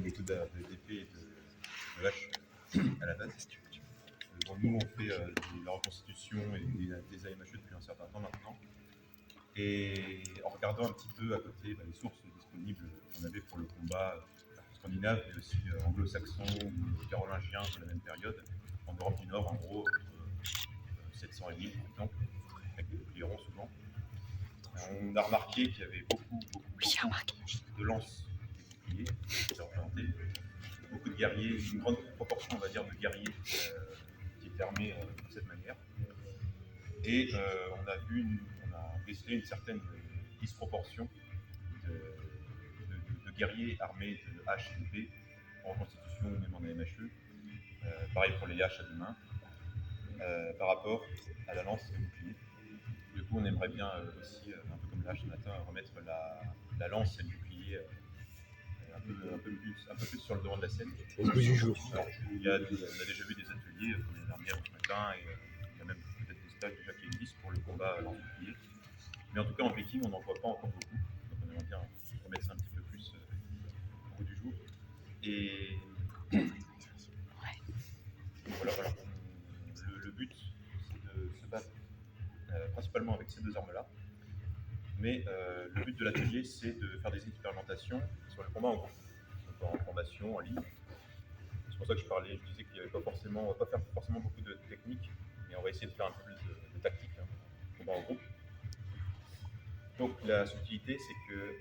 méthodes d'épée et de hache à la base. Bon, nous, on fait de la reconstitution et des AMHE depuis un certain temps maintenant. Et en regardant un petit peu à côté les sources disponibles qu'on avait pour le combat scandinave, mais aussi anglo-saxon ou carolingien de la même période, en Europe du Nord, en gros, entre 700 et 1000 par exemple, avec des boucliers ronds souvent. On a remarqué qu'il y avait beaucoup de lances et boucliers qui étaient représentés, beaucoup de guerriers, une grande proportion, on va dire, de guerriers qui étaient armés de cette manière. Et on a décelé une certaine disproportion de guerriers armés de haches et d'épées en reconstitution ou même en AMHE. Pareil pour les haches à deux mains, par rapport à la lance et au bouclier. Du coup, on aimerait bien aussi, un peu comme l'âge ce matin, remettre la lance et le bouclier un peu plus sur le devant de la scène. Au goût du jour. Alors, on a déjà vu des ateliers comme l'année dernière ou ce matin, et il y a même peut-être des stages déjà qui existent pour le combat lance-bouclier. Mais en tout cas, en Viking, on n'en voit pas encore beaucoup. Donc, on aimerait bien remettre ça un petit peu plus au goût du jour. Et voilà. Le but, c'est de se battre principalement avec ces deux armes-là. Mais le but de l'atelier, c'est de faire des expérimentations sur le combat en groupe, donc en formation, en ligne. C'est pour ça que je disais qu'il n'y avait pas forcément, on va pas faire forcément beaucoup de techniques, mais on va essayer de faire un peu plus de tactique, combat en groupe. Donc la subtilité, c'est que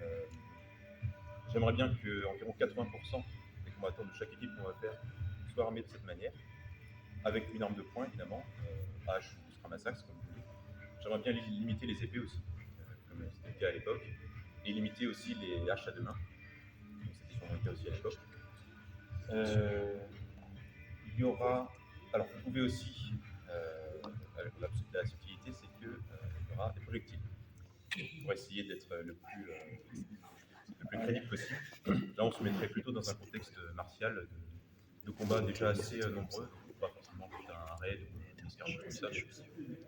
j'aimerais bien que environ 80% des combattants de chaque équipe qu'on va faire soient armés de cette manière, avec une arme de poing évidemment, hache ou scramasax comme vous voulez. J'aimerais bien limiter les épées aussi, comme c'était le cas à l'époque, et limiter aussi les haches à deux mains, comme c'était sûrement le cas aussi à l'époque. Il y aura, alors vous pouvez aussi, la subtilité, c'est qu'il y aura des projectiles pour essayer d'être le plus crédible possible. Là, on se mettrait plutôt dans un contexte martial de combat déjà assez nombreux, donc pas forcément un raid ou une escarmouche comme ça.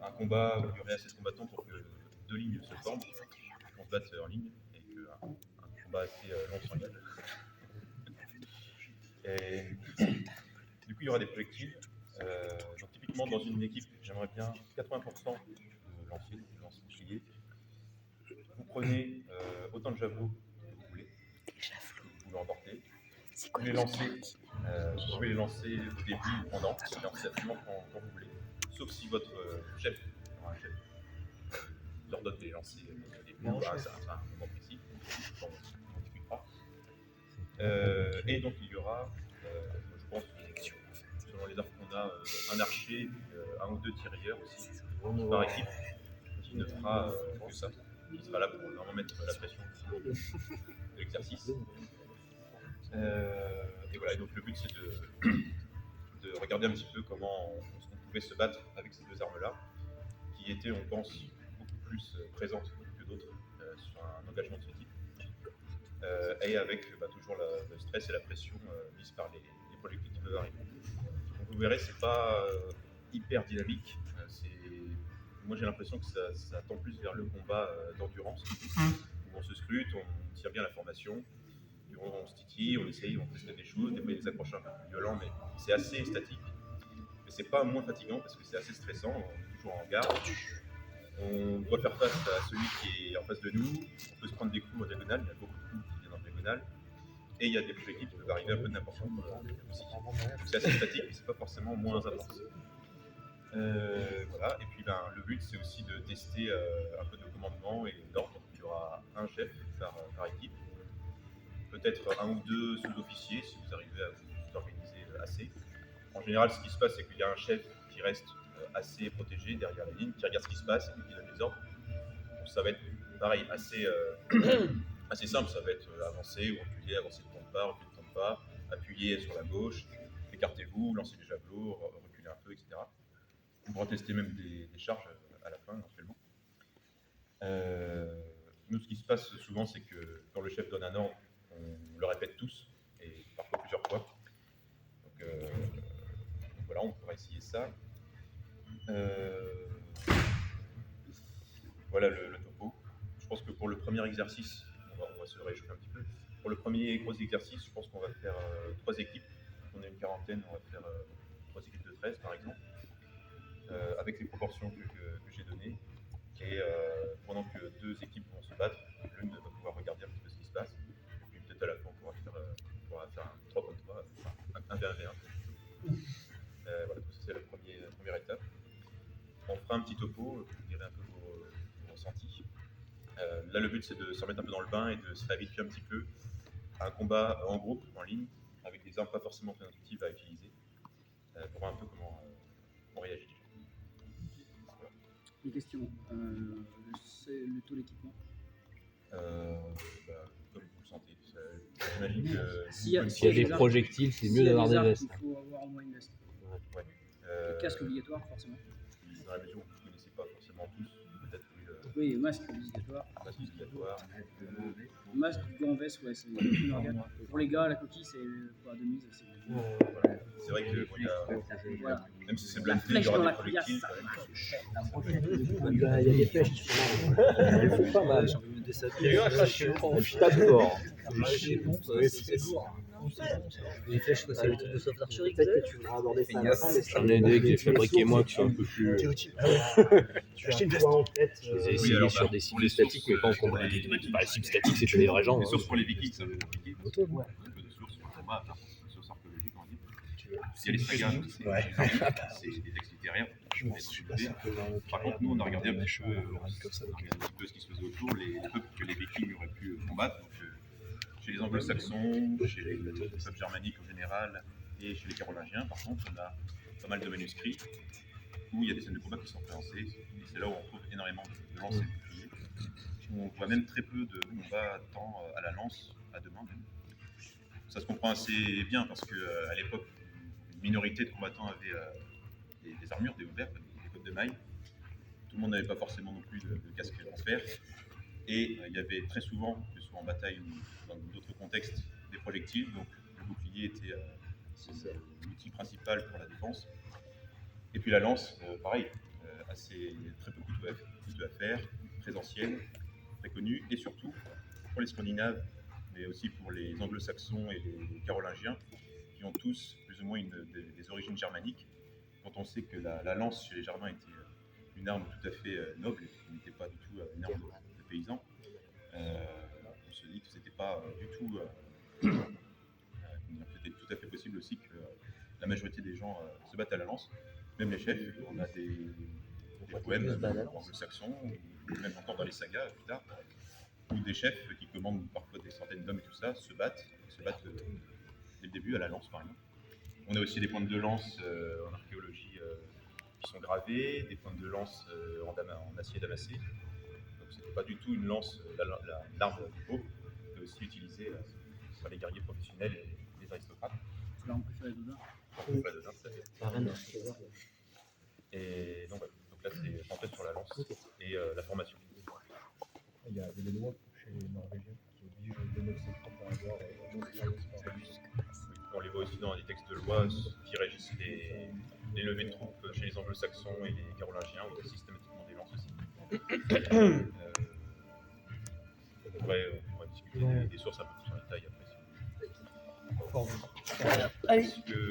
Un combat où il y aurait assez de combattants pour que deux lignes se forment, qu'on se batte en ligne, et qu'un combat assez long s'engage. Et du coup, il y aura des projectiles. Donc, typiquement, dans une équipe, j'aimerais bien 80% de lanciers, de lance-boucliers. Vous prenez autant de javelots que vous voulez. Vous pouvez emporter. Vous pouvez les lancer au début ou pendant. Vous pouvez lancer absolument quand vous voulez. Sauf si votre chef, un chef, vous ordonne de les lancer au début, c'est un moment précis. On discutera. Et donc, il y aura, je pense, selon les armes qu'on a, un archer, un ou deux tirailleurs aussi, par équipe, qui ne fera que ça, qui sera là pour vraiment mettre la pression de l'exercice. Et voilà, et donc le but c'est de regarder un petit peu comment on pouvait se battre avec ces deux armes-là, qui étaient, on pense, beaucoup plus présentes que d'autres sur un engagement de ce type. Et avec toujours le stress et la pression mise par les projectiles qui peuvent arriver. Donc vous verrez, c'est pas hyper dynamique. Moi j'ai l'impression que ça tend plus vers le combat d'endurance, où on se scrute, on tire bien la formation, puis on se titille, on essaye, on teste des choses, des fois il y a des accrochages un peu plus violents, mais c'est assez statique. Mais c'est pas moins fatigant parce que c'est assez stressant, on est toujours en garde. On doit faire face à celui qui est en face de nous, on peut se prendre des coups en diagonale, il y a beaucoup de coups qui viennent en diagonale, et il y a des projectiles qui peuvent arriver un peu de n'importe où aussi. Donc c'est assez statique, mais c'est pas forcément moins intense. Voilà, et puis le but c'est aussi de tester un peu de commandement et d'ordre. Il y aura un chef par équipe, peut-être un ou deux sous-officiers si vous arrivez à vous organiser assez. En général, ce qui se passe, c'est qu'il y a un chef qui reste assez protégé derrière la ligne, qui regarde ce qui se passe et qui donne les ordres. Donc ça va être pareil, assez simple, ça va être avancer ou reculer, avancer de temps de pas, reculer de temps de pas, appuyer sur la gauche, écartez-vous, lancez des javelots, reculez un peu, etc. On pourra tester même des charges à la fin, éventuellement. Nous, ce qui se passe souvent, c'est que quand le chef donne un ordre, on le répète tous, et parfois plusieurs fois. Donc voilà, on pourra essayer ça. Voilà le topo. Je pense que pour le premier exercice, on va se réchauffer un petit peu. Pour le premier gros exercice, je pense qu'on va faire 3 équipes. On est une quarantaine, on va faire 3 équipes de 13 par exemple, avec les proportions que j'ai données. Et pendant que 2 équipes vont se battre, l'une va pouvoir regarder un petit peu ce qui se passe. Et puis peut-être à la fin, on pourra faire un 3 contre 3, un V1V1. Voilà, donc ça c'est la première étape. On fera un petit topo, vous direz un peu vos ressentis. Là, le but c'est de se remettre un peu dans le bain et de se réhabituer un petit peu à un combat en groupe, en ligne, avec des armes pas forcément très intuitives à utiliser, pour voir un peu comment on réagit. Voilà. Une question, c'est le taux d'équipement. Comme vous le sentez, j'imagine que S'il y a des projectiles, c'est mieux d'avoir des vestes. Il faut avoir au moins une veste. ouais. Casque obligatoire, forcément. Dans la mesure où vous ne connaissez pas forcément tous, peut-être Oui, masque obligatoire. masque obligatoire. Masque, gants, veste, ouais, c'est une organe. Pour les gars, la coquille, c'est pas de mise. Voilà. C'est vrai que Voilà. même si c'est La blindé, il flèche y aura dans des la cuirasse, projectiles. ça Il y a des flèches qui sont elles font pas mal. Il y a eu un crash. Elles tapent fort. C'est lourd. Les flèches, c'est le truc de soft archery. Peut-être que tu voudras aborder ça à la fin. J'en ai des que j'ai fabriqué moi qui sont un peu plus. Tu as toi en tête. Je les ai essayés sur des cibles statiques, mais pas en combat. Les cibles statiques, c'était des vrais gens. Les sources pour les Vikings, c'est un peu compliqué. Un peu de sources sur le combat, des sources archéologiques, on dit. Il y a les sagas, c'est des textes littéraires. Par contre, nous, on a regardé un petit peu ce qui se faisait autour, les peuples que les Vikings auraient pu combattre. Donc, chez les Anglo-Saxons, chez les peuples germaniques en général, et chez les Carolingiens, par contre, on a pas mal de manuscrits où il y a des scènes de combat qui sont représentés. Et c'est là où on trouve énormément de lances et de boucliers. On voit même très peu de combats tant à la lance, à deux mains même. Ça se comprend assez bien parce qu'à l'époque, une minorité de combattants avait des armures, des hauberges, des côtes de mailles. Tout le monde n'avait pas forcément non plus de casque en fer. Et il y avait très souvent, que ce soit en bataille ou dans d'autres contextes, des projectiles. Donc le bouclier était l'outil principal pour la défense. Et puis la lance, pareil, très peu coûteux à faire, très ancienne, très connue. Et surtout, pour les Scandinaves, mais aussi pour les Anglo-Saxons et les Carolingiens, qui ont tous plus ou moins des origines germaniques. Quand on sait que la lance chez les Germains était une arme tout à fait noble, qui n'était pas du tout une arme de paysan, on se dit que c'était pas du tout. C'était tout à fait possible aussi que la majorité des gens se battent à la lance, même les chefs. On a des poèmes anglo-saxons, ou même encore dans les sagas plus tard, où des chefs qui commandent parfois des centaines d'hommes et tout ça se battent dès le début à la lance par exemple. On a aussi des pointes de lance en archéologie qui sont gravées, des pointes de lance en acier damassé. Donc c'était pas du tout une lance, l'arme du pauvre, c'était aussi utilisé par les guerriers professionnels et les aristocrates. C'est l'arme préférée d'Odin. Tout à fait. Et donc, voilà. Donc là c'est centré sur la lance et la formation. Il y a des lois chez les Norvégiens qui obligent les mecs à avoir On les voit aussi dans les textes de loi qui régissent les levées de troupes chez les Anglo-Saxons et les Carolingiens, où il y a systématiquement des lances aussi. On pourrait discuter des sources un peu plus en détail après. Allez. Est-ce que